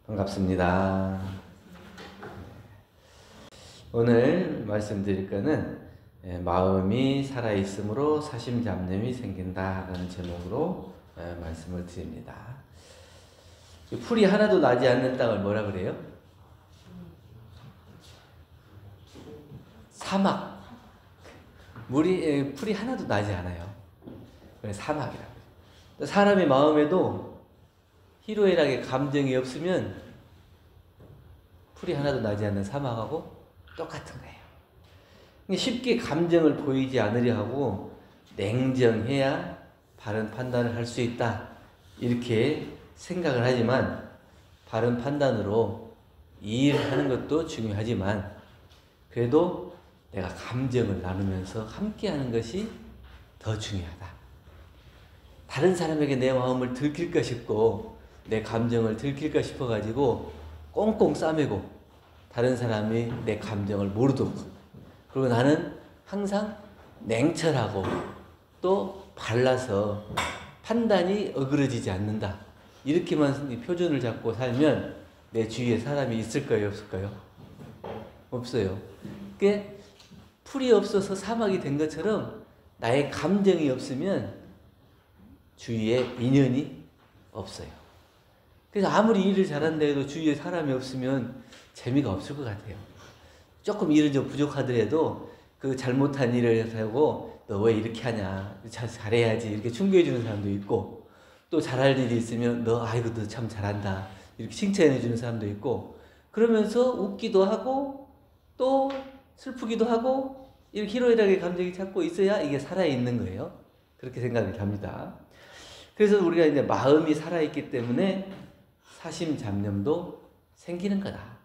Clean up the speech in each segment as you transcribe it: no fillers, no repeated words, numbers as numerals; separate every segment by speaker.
Speaker 1: 반갑습니다. 오늘 말씀드릴 거는 마음이 살아있으므로 사심잡념이 생긴다 라는 제목으로 말씀을 드립니다. 풀이 하나도 나지 않는 땅을 뭐라 그래요? 사막. 풀이 하나도 나지 않아요. 그래서 사막이라고. 사람의 마음에도 희로애락의 감정이 없으면 풀이 하나도 나지 않는 사막하고 똑같은 거예요. 쉽게 감정을 보이지 않으려 하고 냉정해야 바른 판단을 할 수 있다, 이렇게 생각을 하지만, 바른 판단으로 이해를 하는 것도 중요하지만 그래도 내가 감정을 나누면서 함께 하는 것이 더 중요하다. 다른 사람에게 내 마음을 들킬까 싶고 내 감정을 들킬까 싶어가지고 꽁꽁 싸매고 다른 사람이 내 감정을 모르도록, 그리고 나는 항상 냉철하고 또 발라서 판단이 어그러지지 않는다, 이렇게만 표준을 잡고 살면 내 주위에 사람이 있을까요, 없을까요? 없어요. 그러니까 풀이 없어서 사막이 된 것처럼 나의 감정이 없으면 주위에 인연이 없어요. 그래서 아무리 일을 잘한다 해도 주위에 사람이 없으면 재미가 없을 것 같아요. 조금 일은 좀 부족하더라도 그 잘못한 일을 하고 너 왜 이렇게 하냐, 잘해야지, 이렇게 충고해 주는 사람도 있고, 또 잘할 일이 있으면 너 참 잘한다, 이렇게 칭찬해 주는 사람도 있고, 그러면서 웃기도 하고 또 슬프기도 하고 이렇게 희로애락의 감정이 자꾸 있어야 이게 살아있는 거예요. 그렇게 생각이 합니다. 그래서 우리가 이제 마음이 살아있기 때문에 사심잡념도 생기는 거다.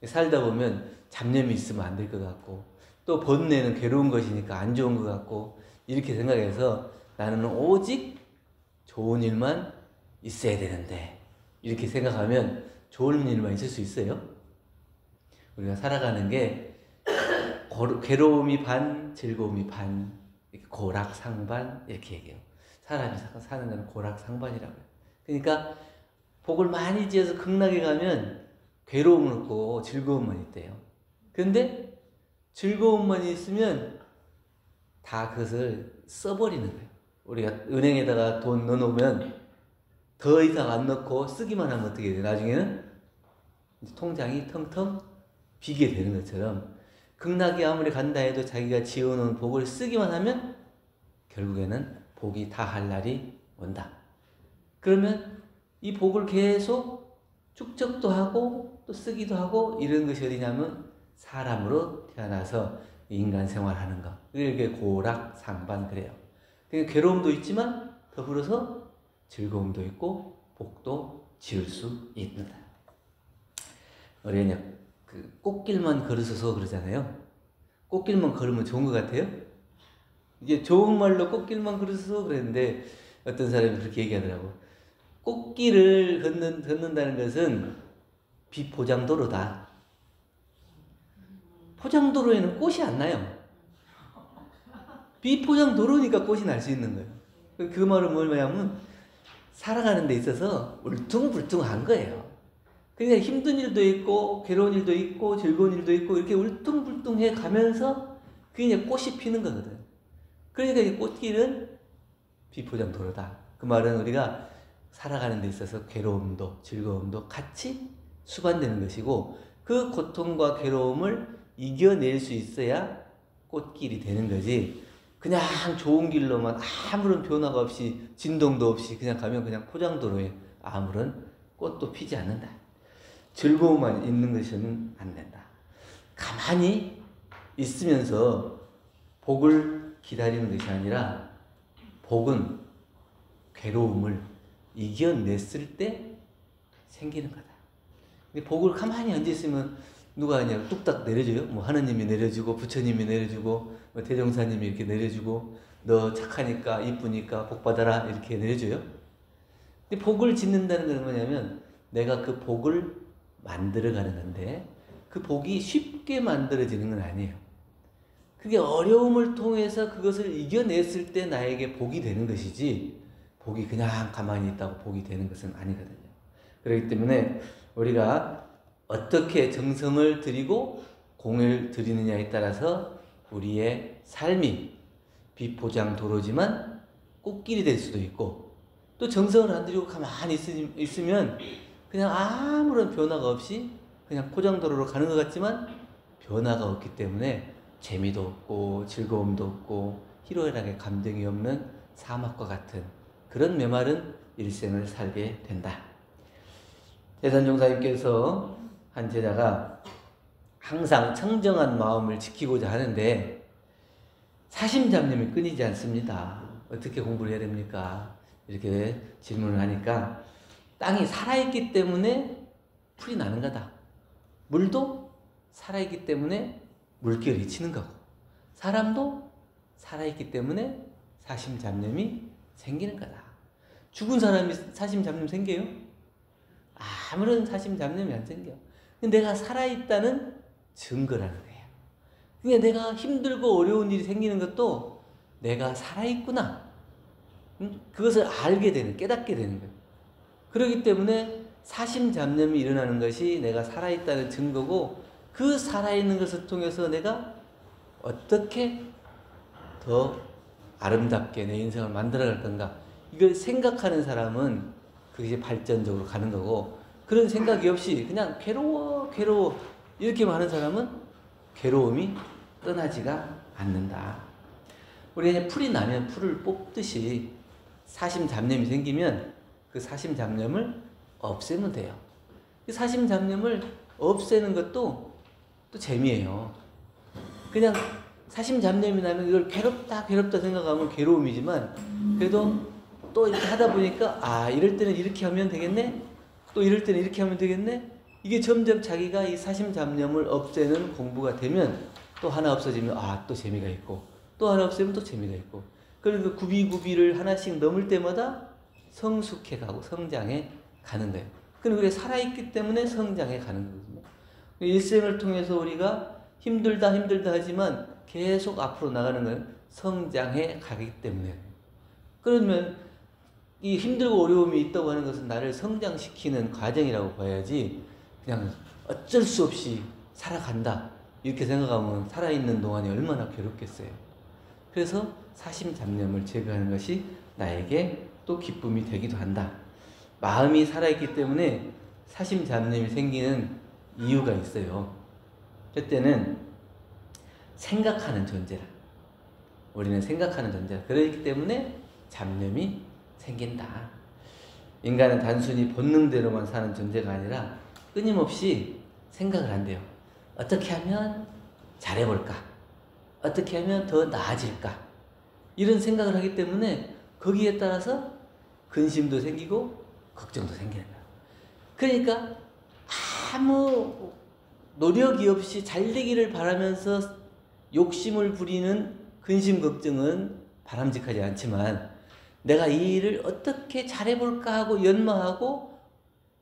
Speaker 1: 살다 보면 잡념이 있으면 안 될 것 같고, 또 번뇌는 괴로운 것이니까 안 좋은 것 같고, 이렇게 생각해서 나는 오직 좋은 일만 있어야 되는데, 이렇게 생각하면 좋은 일만 있을 수 있어요? 우리가 살아가는 게 괴로움이 반, 즐거움이 반, 고락상반, 이렇게 얘기해요. 사람이 사는 거는 고락상반이라고 해요. 그러니까 복을 많이 지어서 극락에 가면 괴로움은 없고 즐거움만 있대요. 그런데 즐거움만 있으면 다 그것을 써버리는 거예요. 우리가 은행에다가 돈 넣어놓으면 더 이상 안 넣고 쓰기만 하면 어떻게 돼요? 나중에는 통장이 텅텅 비게 되는 것처럼, 극락에 아무리 간다 해도 자기가 지어놓은 복을 쓰기만 하면 결국에는 복이 다할 날이 온다. 그러면 이 복을 계속 축적도 하고 또 쓰기도 하고, 이런 것이 어디냐면 사람으로 태어나서 인간 생활하는 것. 이게 고락상반 그래요. 그러니까 괴로움도 있지만 더불어서 즐거움도 있고 복도 지을 수 있는다. 우리가 그 꽃길만 걸으셔서 그러잖아요. 꽃길만 걸으면 좋은 것 같아요? 이게 좋은 말로 꽃길만 걸으셔서 그랬는데, 어떤 사람이 그렇게 얘기하더라고. 꽃길을 걷는다는 것은 비포장도로다. 포장도로에는 꽃이 안 나요. 비포장도로니까 꽃이 날 수 있는 거예요. 그 말은 뭐냐면 살아가는 데 있어서 울퉁불퉁한 거예요. 그러니까 힘든 일도 있고 괴로운 일도 있고 즐거운 일도 있고, 이렇게 울퉁불퉁해 가면서 그게 꽃이 피는 거거든. 그러니까 이 꽃길은 비포장도로다. 그 말은 우리가 살아가는 데 있어서 괴로움도 즐거움도 같이 수반되는 것이고, 그 고통과 괴로움을 이겨낼 수 있어야 꽃길이 되는 거지, 그냥 좋은 길로만 아무런 변화가 없이 진동도 없이 그냥 가면 그냥 포장도로에 아무런 꽃도 피지 않는다. 즐거움만 있는 것은 안 된다. 가만히 있으면서 복을 기다리는 것이 아니라, 복은 괴로움을 이겨냈을 때 생기는 거다. 근데 복을 가만히 앉아있으면 누가 그냥 뚝딱 내려줘요? 뭐 하느님이 내려주고 부처님이 내려주고 뭐 대종사님이 이렇게 내려주고 너 착하니까 이쁘니까 복 받아라 이렇게 내려줘요? 근데 복을 짓는다는 건 뭐냐면 내가 그 복을 만들어가는 건데, 그 복이 쉽게 만들어지는 건 아니에요. 그게 어려움을 통해서 그것을 이겨냈을 때 나에게 복이 되는 것이지, 복이 그냥 가만히 있다고 복이 되는 것은 아니거든요. 그렇기 때문에 우리가 어떻게 정성을 들이고 공을 들이느냐에 따라서 우리의 삶이 비포장도로지만 꽃길이 될 수도 있고, 또 정성을 안 들이고 가만히 있으면 그냥 아무런 변화가 없이 그냥 포장도로로 가는 것 같지만 변화가 없기 때문에 재미도 없고 즐거움도 없고 희로애락의 감정이 없는 사막과 같은 그런 메마른 일생을 살게 된다. 대산종사님께서 한 제자가 항상 청정한 마음을 지키고자 하는데 사심잡념이 끊이지 않습니다. 어떻게 공부를 해야 됩니까? 이렇게 질문을 하니까 땅이 살아있기 때문에 풀이 나는 거다. 물도 살아있기 때문에 물결이 치는 거고, 사람도 살아있기 때문에 사심잡념이 생기는 거다. 죽은 사람이 사심잡념 생겨요? 아무런 사심잡념이 안 생겨. 내가 살아있다는 증거라는 거예요. 그러니까 내가 힘들고 어려운 일이 생기는 것도 내가 살아있구나, 그것을 알게 되는, 깨닫게 되는 거예요. 그렇기 때문에 사심잡념이 일어나는 것이 내가 살아있다는 증거고, 그 살아있는 것을 통해서 내가 어떻게 더 아름답게 내 인생을 만들어갈 건가, 이걸 생각하는 사람은 그게 발전적으로 가는 거고, 그런 생각이 없이 그냥 괴로워 이렇게만 하는 사람은 괴로움이 떠나지가 않는다. 우리가 풀이 나면 풀을 뽑듯이 사심잡념이 생기면 그 사심잡념을 없애면 돼요. 그 사심잡념을 없애는 것도 또 재미예요. 그냥 사심잡념이 나면 이걸 괴롭다 생각하면 괴로움이지만, 그래도 또 이렇게 하다 보니까 이럴 때는 이렇게 하면 되겠네, 또 이럴 때는 이렇게 하면 되겠네, 이게 점점 자기가 이 사심잡념을 없애는 공부가 되면 또 하나 없어지면 또 재미가 있고, 또 하나 없으면 또 재미가 있고, 그러니까 구비구비를 하나씩 넘을 때마다 성숙해 가고 성장해 가는 거예요. 그래 살아있기 때문에 성장해 가는 거거든요. 일생을 통해서 우리가 힘들다 하지만 계속 앞으로 나가는 건 성장해 가기 때문에. 그러면 이 힘들고 어려움이 있다고 하는 것은 나를 성장시키는 과정이라고 봐야지, 그냥 어쩔 수 없이 살아간다 이렇게 생각하면 살아있는 동안이 얼마나 괴롭겠어요. 그래서 사심잡념을 제거하는 것이 나에게 또 기쁨이 되기도 한다. 마음이 살아있기 때문에 사심잡념이 생기는 이유가 있어요. 그때는 생각하는 존재라. 우리는 생각하는 존재라. 그렇기 때문에 잡념이 생긴다. 인간은 단순히 본능대로만 사는 존재가 아니라 끊임없이 생각을 한대요. 어떻게 하면 잘해볼까? 어떻게 하면 더 나아질까? 이런 생각을 하기 때문에 거기에 따라서 근심도 생기고 걱정도 생기는 거야. 그러니까 아무 노력이 없이 잘되기를 바라면서 욕심을 부리는 근심 걱정은 바람직하지 않지만, 내가 이 일을 어떻게 잘해볼까 하고 연마하고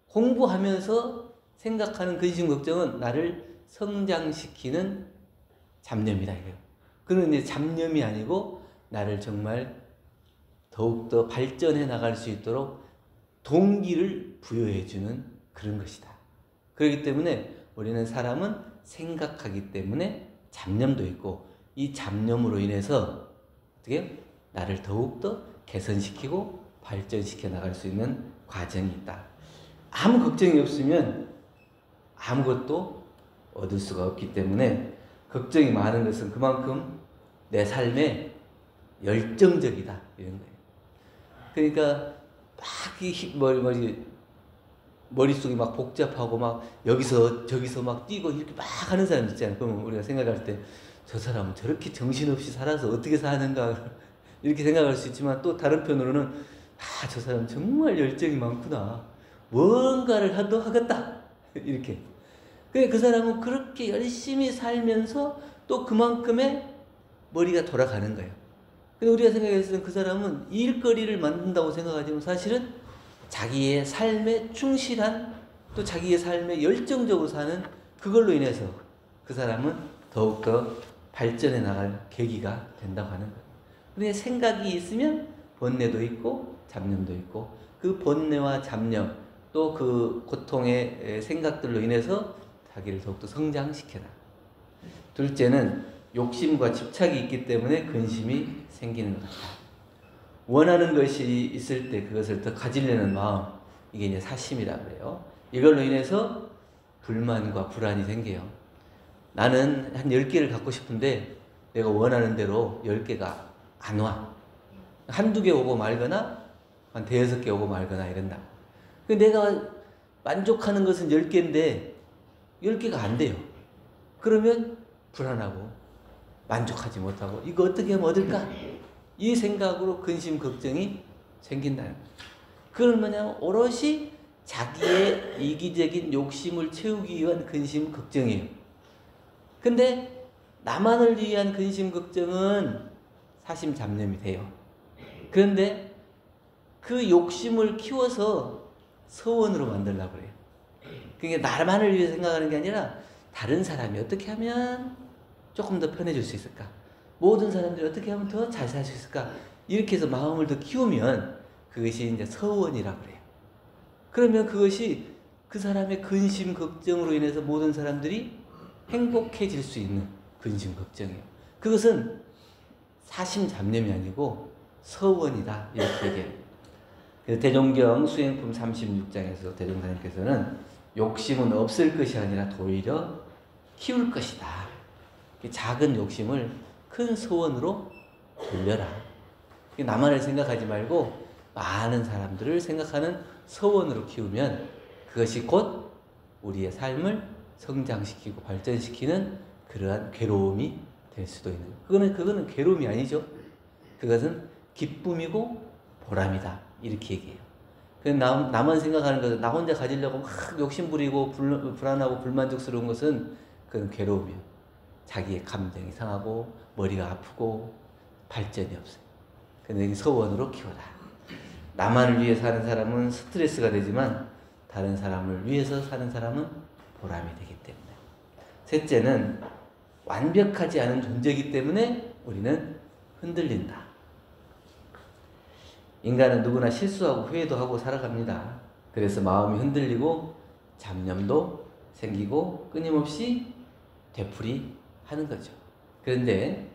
Speaker 1: 공부하면서 생각하는 근심 걱정은 나를 성장시키는 잡념이다 이거예요. 그는 이제 잡념이 아니고 나를 정말 더욱더 발전해 나갈 수 있도록 동기를 부여해주는 그런 것이다. 그렇기 때문에 우리는 사람은 생각하기 때문에 잡념도 있고, 이 잡념으로 인해서 어떻게 나를 더욱더 개선시키고 발전시켜 나갈 수 있는 과정이 있다. 아무 걱정이 없으면 아무것도 얻을 수가 없기 때문에 걱정이 많은 것은 그만큼 내 삶에 열정적이다 이런 거예요. 그러니까 막 머릿속이 막 복잡하고 막 여기서 저기서 막 뛰고 이렇게 막 하는 사람 있잖아요. 그러면 우리가 생각할 때 저 사람은 저렇게 정신없이 살아서 어떻게 사는가 이렇게 생각할 수 있지만, 또 다른 편으로는 저 사람 정말 열정이 많구나, 뭔가를 하도 하겠다 이렇게. 그 사람은 그렇게 열심히 살면서 또 그만큼의 머리가 돌아가는 거예요. 근데 우리가 생각했을 때 그 사람은 일거리를 만든다고 생각하지만 사실은 자기의 삶에 충실한, 또 자기의 삶에 열정적으로 사는 그걸로 인해서 그 사람은 더욱더 발전해 나갈 계기가 된다고 하는 거예요. 그러니까 생각이 있으면 번뇌도 있고 잡념도 있고, 그 번뇌와 잡념, 또 그 고통의 생각들로 인해서 자기를 더욱더 성장시켜라. 둘째는 욕심과 집착이 있기 때문에 근심이 생기는 것 같다. 원하는 것이 있을 때 그것을 더 가지려는 마음, 이게 이제 사심이라고 그래요. 이걸로 인해서 불만과 불안이 생겨요. 나는 한 10개를 갖고 싶은데 내가 원하는 대로 10개가 안 와. 한두 개 오고 말거나 한 대여섯 개 오고 말거나 이런다. 내가 만족하는 것은 10개인데 10개가 안 돼요. 그러면 불안하고 만족하지 못하고 이거 어떻게 하면 얻을까? 이 생각으로 근심 걱정이 생긴다는 거예요. 그건 뭐냐면 오롯이 자기의 이기적인 욕심을 채우기 위한 근심 걱정이에요. 근데 나만을 위한 근심 걱정은 사심 잡념이 돼요. 그런데 그 욕심을 키워서 서원으로 만들려고 그래요. 그러니까 나만을 위해 생각하는 게 아니라 다른 사람이 어떻게 하면 조금 더 편해질 수 있을까? 모든 사람들이 어떻게 하면 더 잘 살 수 있을까? 이렇게 해서 마음을 더 키우면 그것이 이제 서원이라고 그래요. 그러면 그것이 그 사람의 근심 걱정으로 인해서 모든 사람들이 행복해질 수 있는 근심 걱정이에요. 그것은 사심 잡념이 아니고 서원이다 이렇게 얘기해요. 그래서 대종경 수행품 36장에서 대종사님께서는 욕심은 없을 것이 아니라 오히려 키울 것이다. 작은 욕심을 큰 소원으로 돌려라. 나만을 생각하지 말고 많은 사람들을 생각하는 소원으로 키우면 그것이 곧 우리의 삶을 성장시키고 발전시키는 그러한 괴로움이 될 수도 있는 거예요. 그거는 괴로움이 아니죠. 그것은 기쁨이고 보람이다. 이렇게 얘기해요. 나만 생각하는 것은 나 혼자 가지려고 막 욕심부리고 불안하고 불만족스러운 것은 그건 괴로움이에요. 자기의 감정이 상하고 머리가 아프고 발전이 없어요. 근데 서원으로 키워라. 나만을 위해 사는 사람은 스트레스가 되지만 다른 사람을 위해서 사는 사람은 보람이 되기 때문에. 셋째는 완벽하지 않은 존재이기 때문에 우리는 흔들린다. 인간은 누구나 실수하고 후회도 하고 살아갑니다. 그래서 마음이 흔들리고 잡념도 생기고 끊임없이 되풀이하는 거죠. 그런데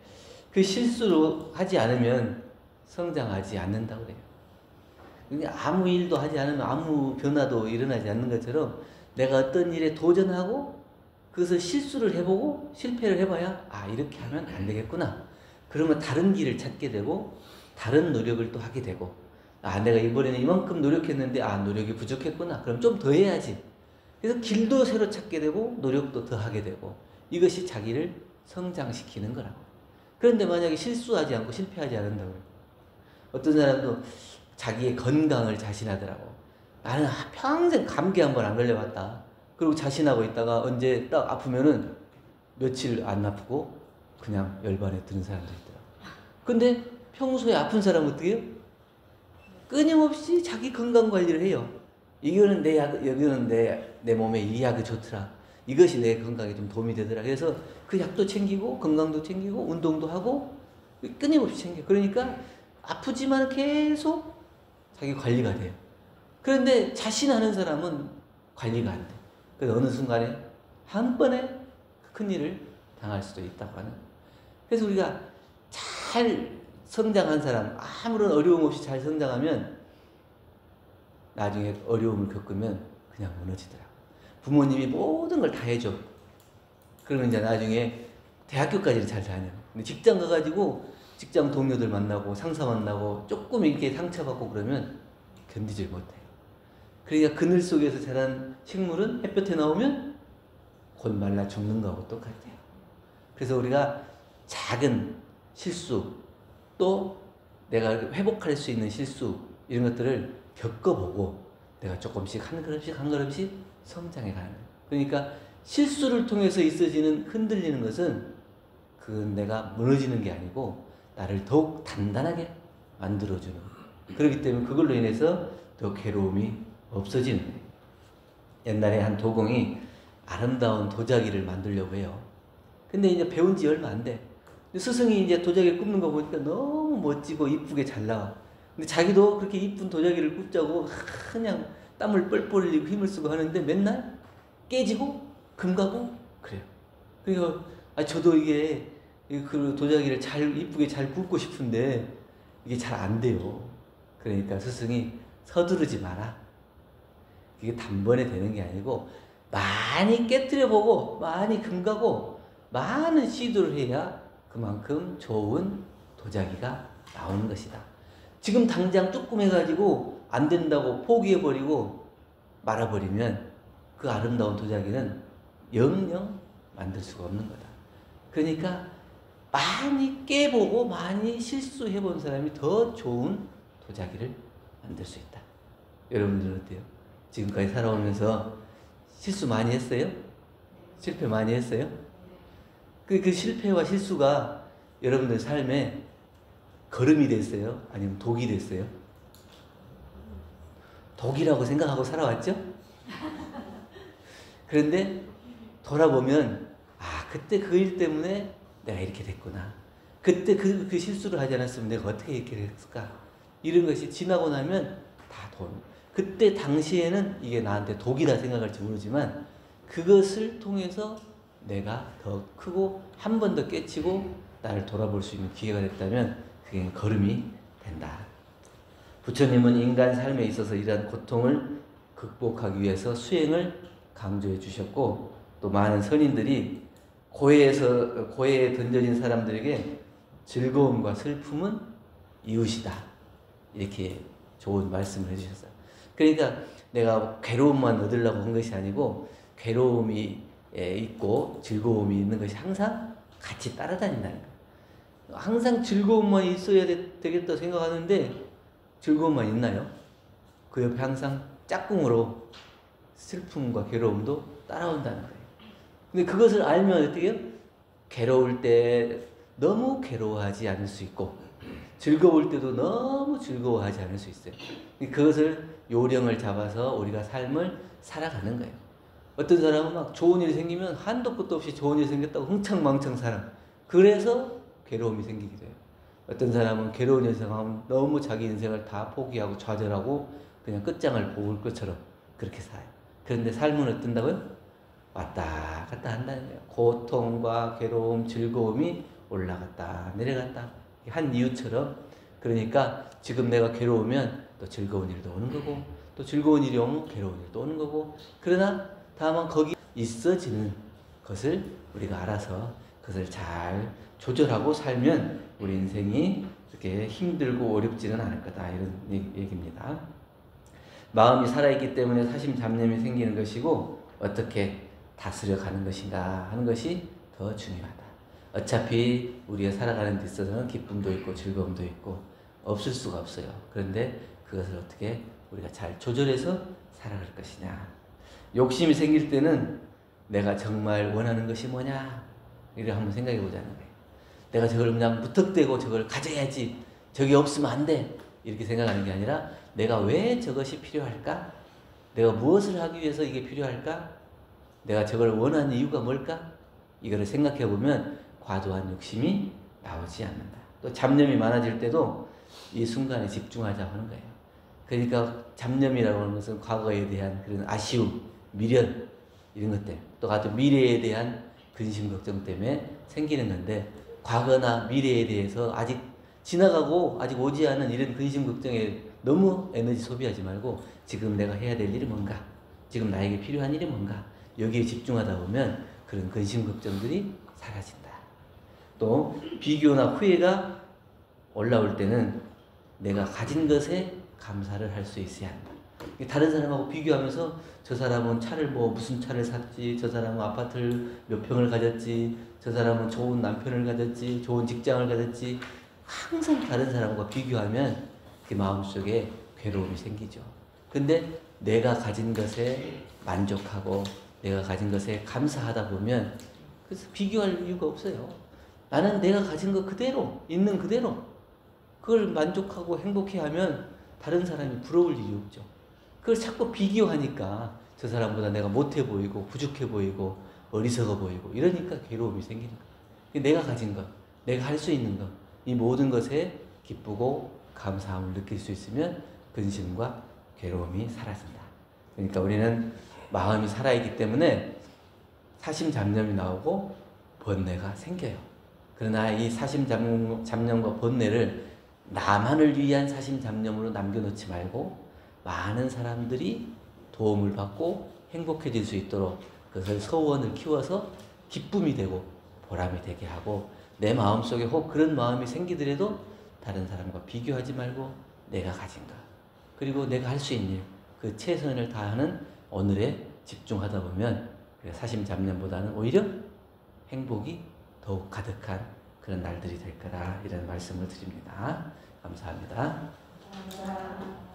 Speaker 1: 그 실수로 하지 않으면 성장하지 않는다고 그래요. 아무 일도 하지 않으면 아무 변화도 일어나지 않는 것처럼 내가 어떤 일에 도전하고 그것을 실수를 해보고 실패를 해봐야 이렇게 하면 안 되겠구나. 그러면 다른 길을 찾게 되고 다른 노력을 또 하게 되고 내가 이번에는 이만큼 노력했는데 노력이 부족했구나. 그럼 좀 더 해야지. 그래서 길도 새로 찾게 되고 노력도 더 하게 되고 이것이 자기를 성장시키는 거라고. 그런데 만약에 실수하지 않고 실패하지 않는다고 해요. 어떤 사람도 자기의 건강을 자신하더라고. 나는 평생 감기 한 번 안 걸려봤다. 그리고 자신하고 있다가 언제 딱 아프면은 며칠 안 아프고 그냥 열반에 드는 사람도 있더라고. 근데 평소에 아픈 사람은 어떻게 해요? 끊임없이 자기 건강 관리를 해요. 이거는 내 약, 여기는 내 몸에 이 약이 좋더라. 이것이 내 건강에 좀 도움이 되더라. 그래서 그 약도 챙기고 건강도 챙기고 운동도 하고 끊임없이 챙겨. 그러니까 아프지만 계속 자기 관리가 돼요. 그런데 자신하는 사람은 관리가 안 돼. 그래서 어느 순간에 한 번에 큰일을 당할 수도 있다고 하는. 그래서 우리가 잘 성장한 사람, 아무런 어려움 없이 잘 성장하면 나중에 어려움을 겪으면 그냥 무너지더라고. 부모님이 모든 걸 다 해줘. 그러면 이제 나중에 대학교까지는 잘 다녀. 근데 직장 가가지고 직장 동료들 만나고 상사 만나고 조금 이렇게 상처받고 그러면 견디질 못해요. 그러니까 그늘 속에서 자란 식물은 햇볕에 나오면 곧 말라 죽는 거하고 똑같아요. 그래서 우리가 작은 실수 또 내가 회복할 수 있는 실수 이런 것들을 겪어보고 내가 조금씩 한 걸음씩 성장해 가는 거예요. 그러니까 실수를 통해서 있어지는 흔들리는 것은 그건 내가 무너지는 게 아니고 나를 더욱 단단하게 만들어주는 거예요. 그렇기 때문에 그걸로 인해서 더 괴로움이 없어지는 거예요. 옛날에 한 도공이 아름다운 도자기를 만들려고 해요. 근데 이제 배운 지 얼마 안 돼. 스승이 이제 도자기를 굽는 거 보니까 너무 멋지고 이쁘게 잘 나와. 근데 자기도 그렇게 이쁜 도자기를 굽자고 그냥 땀을 뻘뻘 흘리고 힘을 쓰고 하는데 맨날 깨지고 금가고 그래요. 그리고 저도 이게 그 도자기를 잘 이쁘게 잘 굽고 싶은데 이게 잘 안 돼요. 그러니까 스승이 서두르지 마라. 이게 단번에 되는 게 아니고 많이 깨뜨려 보고 많이 금가고 많은 시도를 해야 그만큼 좋은 도자기가 나오는 것이다. 지금 당장 조그매가지고 안 된다고 포기해버리고 말아버리면 그 아름다운 도자기는 영영 만들 수가 없는 거다. 그러니까 많이 깨보고 많이 실수해본 사람이 더 좋은 도자기를 만들 수 있다. 여러분들은 어때요? 지금까지 살아오면서 실수 많이 했어요? 실패 많이 했어요? 그 실패와 실수가 여러분들 삶에 걸음이 됐어요? 아니면 독이 됐어요? 독이라고 생각하고 살아왔죠? 그런데 돌아보면 그때 그 일 때문에 내가 이렇게 됐구나. 그때 그 실수를 하지 않았으면 내가 어떻게 이렇게 됐을까? 이런 것이 지나고 나면 다 돈. 그때 당시에는 이게 나한테 독이다 생각할지 모르지만 그것을 통해서 내가 더 크고 한 번 더 깨치고 나를 돌아볼 수 있는 기회가 됐다면 그게 걸음이 된다. 부처님은 인간 삶에 있어서 이러한 고통을 극복하기 위해서 수행을 강조해 주셨고 또 많은 선인들이 고해에 던져진 사람들에게 즐거움과 슬픔은 이웃이다. 이렇게 좋은 말씀을 해주셨어요. 그러니까 내가 괴로움만 얻으려고 한 것이 아니고 괴로움이 있고 즐거움이 있는 것이 항상 같이 따라다닌다는 거예요. 항상 즐거움만 있어야 되겠다 생각하는데 즐거움만 있나요? 그 옆에 항상 짝꿍으로 슬픔과 괴로움도 따라온다는 거예요. 근데 그것을 알면 어떻게 해요? 괴로울 때 너무 괴로워하지 않을 수 있고 즐거울 때도 너무 즐거워하지 않을 수 있어요. 그것을 요령을 잡아서 우리가 삶을 살아가는 거예요. 어떤 사람은 막 좋은 일이 생기면 한도 끝도 없이 좋은 일이 생겼다고 흥청망청 살아. 그래서 괴로움이 생기기도 해요. 어떤 사람은 괴로운 일이 생기면 너무 자기 인생을 다 포기하고 좌절하고 그냥 끝장을 보을 것처럼 그렇게 살아요. 그런데 삶은 어떤다고요? 왔다 갔다 한다는 거예요. 고통과 괴로움, 즐거움이 올라갔다 내려갔다 한 이유처럼. 그러니까 지금 내가 괴로우면 또 즐거운 일도 오는 거고 또 즐거운 일이 오면 괴로운 일도 오는 거고, 그러나 다만 거기 있어지는 것을 우리가 알아서 그것을 잘 조절하고 살면 우리 인생이 그렇게 힘들고 어렵지는 않을 거다, 이런 얘기입니다. 마음이 살아있기 때문에 사심 잡념이 생기는 것이고 어떻게 다스려 가는 것인가 하는 것이 더 중요하다. 어차피 우리가 살아가는 데 있어서는 기쁨도 있고 즐거움도 있고 없을 수가 없어요. 그런데 그것을 어떻게 우리가 잘 조절해서 살아갈 것이냐. 욕심이 생길 때는 내가 정말 원하는 것이 뭐냐 이렇게 한번 생각해 보자는 거예요. 내가 저걸 그냥 무턱대고 저걸 가져야지, 저게 없으면 안 돼, 이렇게 생각하는 게 아니라 내가 왜 저것이 필요할까? 내가 무엇을 하기 위해서 이게 필요할까? 내가 저걸 원하는 이유가 뭘까? 이거를 생각해 보면 과도한 욕심이 나오지 않는다. 또 잡념이 많아질 때도 이 순간에 집중하자고 하는 거예요. 그러니까 잡념이라고 하는 것은 과거에 대한 그런 아쉬움, 미련, 이런 것들, 또 같은 미래에 대한 근심 걱정 때문에 생기는 건데, 과거나 미래에 대해서 아직 지나가고 아직 오지 않은 이런 근심 걱정에 너무 에너지 소비하지 말고 지금 내가 해야 될 일이 뭔가, 지금 나에게 필요한 일이 뭔가, 여기에 집중하다 보면 그런 근심 걱정들이 사라진다. 또 비교나 후회가 올라올 때는 내가 가진 것에 감사를 할 수 있어야 한다. 다른 사람하고 비교하면서 저 사람은 차를 무슨 차를 샀지, 저 사람은 아파트를 몇 평을 가졌지, 저 사람은 좋은 남편을 가졌지, 좋은 직장을 가졌지, 항상 다른 사람과 비교하면 그 마음속에 괴로움이 생기죠. 근데 내가 가진 것에 만족하고 내가 가진 것에 감사하다 보면 그래서 비교할 이유가 없어요. 나는 내가 가진 것 그대로, 있는 그대로 그걸 만족하고 행복해하면 다른 사람이 부러울 일이 없죠. 그걸 자꾸 비교하니까 저 사람보다 내가 못해 보이고 부족해 보이고 어리석어 보이고 이러니까 괴로움이 생기는 거예요. 내가 가진 것, 내가 할 수 있는 것, 이 모든 것에 기쁘고 감사함을 느낄 수 있으면 근심과 괴로움이 사라진다. 그러니까 우리는 마음이 살아있기 때문에 사심잡념이 나오고 번뇌가 생겨요. 그러나 이 사심잡념과 번뇌를 나만을 위한 사심잡념으로 남겨놓지 말고 많은 사람들이 도움을 받고 행복해질 수 있도록 그것을 서원을 키워서 기쁨이 되고 보람이 되게 하고, 내 마음속에 혹 그런 마음이 생기더라도 다른 사람과 비교하지 말고 내가 가진 것, 그리고 내가 할 수 있는 그 최선을 다하는 오늘에 집중하다 보면 사심잡념보다는 오히려 행복이 더욱 가득한 그런 날들이 될 거라, 이런 말씀을 드립니다. 감사합니다.
Speaker 2: 감사합니다.